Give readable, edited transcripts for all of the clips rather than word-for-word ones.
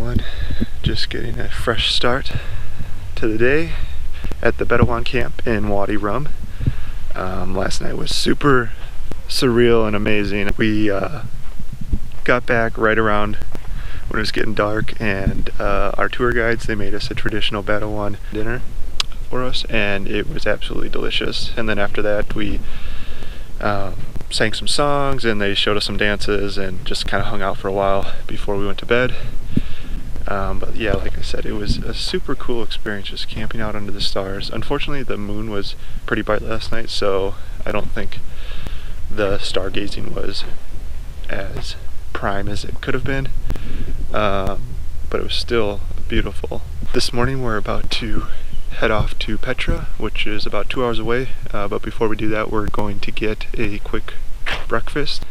everyone. Just getting a fresh start to the day at the Bedouin camp in Wadi Rum. Last night was super surreal and amazing. We got back right around when it was getting dark, and our tour guides, they made us a traditional Bedouin dinner for us, and it was absolutely delicious. And then after that we sang some songs, and they showed us some dances, and just kind of hung out for a while before we went to bed. But yeah, like I said, it was a super cool experience just camping out under the stars. Unfortunately, the moon was pretty bright last night, so I don't think the stargazing was as prime as it could have been, but it was still beautiful. This morning we're about to head off to Petra, which is about 2 hours away, but before we do that, we're going to get a quick breakfast.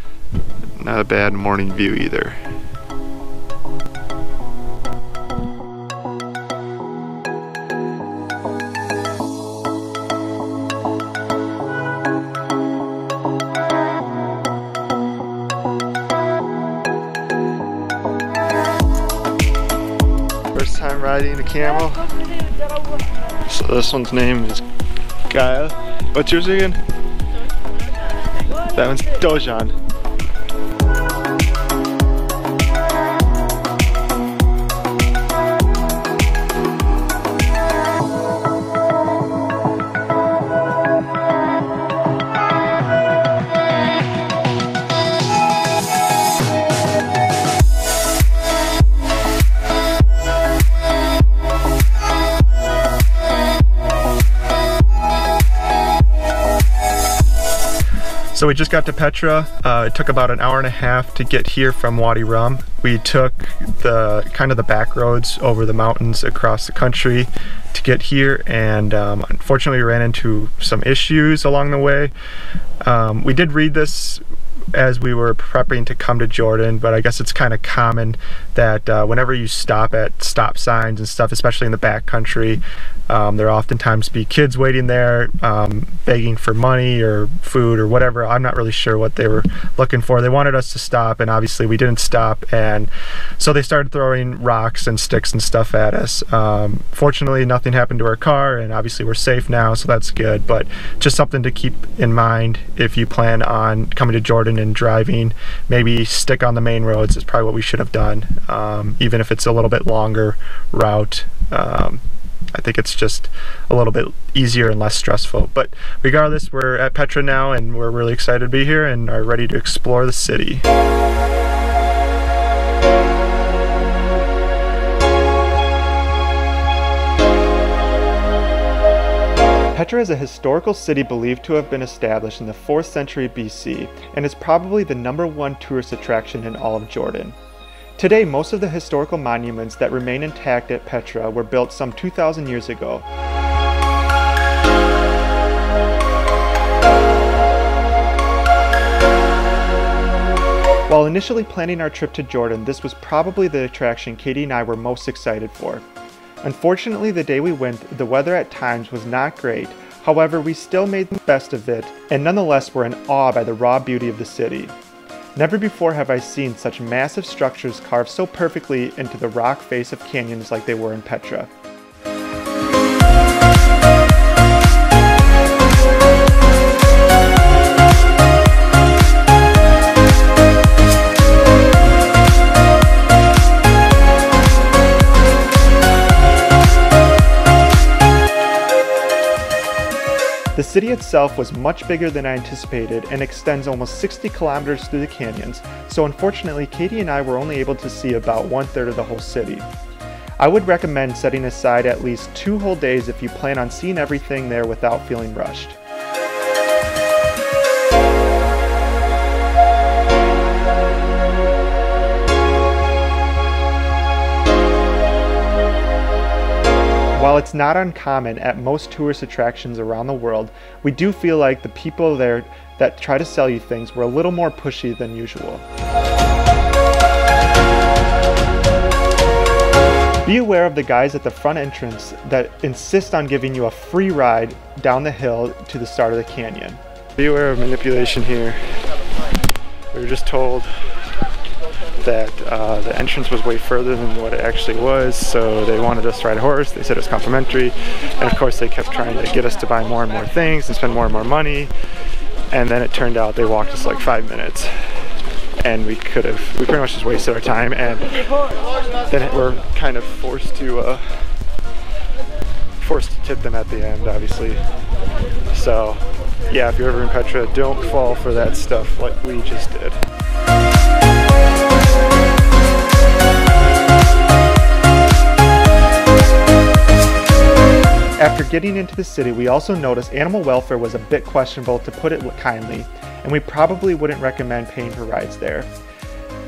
Not a bad morning view either. First time riding a camel. So this one's name is Gael. What's yours again? That one's Dojan. So we just got to Petra. It took about an hour and a half to get here from Wadi Rum. We took the kind of the back roads over the mountains across the country to get here, and unfortunately we ran into some issues along the way. We did read this as we were prepping to come to Jordan, but I guess it's kind of common that whenever you stop at stop signs and stuff, especially in the back country, there oftentimes be kids waiting there begging for money or food or whatever. I'm not really sure what they were looking for. They wanted us to stop, and obviously we didn't stop, and so they started throwing rocks and sticks and stuff at us. Fortunately, nothing happened to our car, and obviously we're safe now, so that's good, but just something to keep in mind if you plan on coming to Jordan and driving. Maybe stick on the main roads is probably what we should have done, even if it's a little bit longer route. I think it's just a little bit easier and less stressful. But regardless, we're at Petra now, and we're really excited to be here and are ready to explore the city. Petra is a historical city believed to have been established in the 4th century BC, and is probably the #1 tourist attraction in all of Jordan. Today, most of the historical monuments that remain intact at Petra were built some 2,000 years ago. While initially planning our trip to Jordan, this was probably the attraction Katie and I were most excited for. Unfortunately, the day we went, the weather at times was not great. However, we still made the best of it, and nonetheless were in awe by the raw beauty of the city. Never before have I seen such massive structures carved so perfectly into the rock face of canyons like they were in Petra. The city itself was much bigger than I anticipated and extends almost 60 kilometers through the canyons, so unfortunately Katie and I were only able to see about 1/3 of the whole city. I would recommend setting aside at least 2 whole days if you plan on seeing everything there without feeling rushed. While it's not uncommon at most tourist attractions around the world, we do feel like the people there that try to sell you things were a little more pushy than usual. Be aware of the guys at the front entrance that insist on giving you a free ride down the hill to the start of the canyon. Be aware of manipulation here. We were just told that the entrance was way further than what it actually was, so they wanted us to ride a horse. They said it was complimentary, and of course they kept trying to get us to buy more and more things and spend more and more money, and then it turned out they walked us like 5 minutes, and we pretty much just wasted our time, and then we're kind of forced to tip them at the end, obviously. So yeah, if you're ever in Petra, don't fall for that stuff like we just did. After getting into the city, we also noticed animal welfare was a bit questionable, to put it kindly, and we probably wouldn't recommend paying for rides there.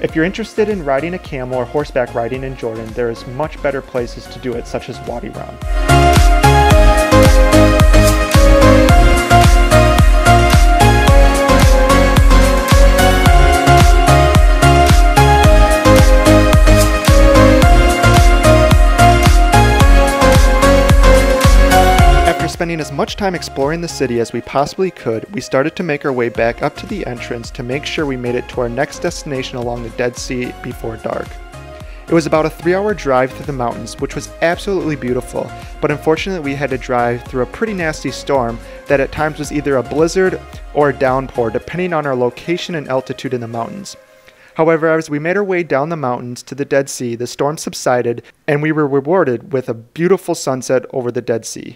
If you're interested in riding a camel or horseback riding in Jordan, there is much better places to do it, such as Wadi Rum. Spending as much time exploring the city as we possibly could, we started to make our way back up to the entrance to make sure we made it to our next destination along the Dead Sea before dark. It was about a 3-hour drive through the mountains, which was absolutely beautiful, but unfortunately we had to drive through a pretty nasty storm that at times was either a blizzard or a downpour, depending on our location and altitude in the mountains. However, as we made our way down the mountains to the Dead Sea, the storm subsided and we were rewarded with a beautiful sunset over the Dead Sea.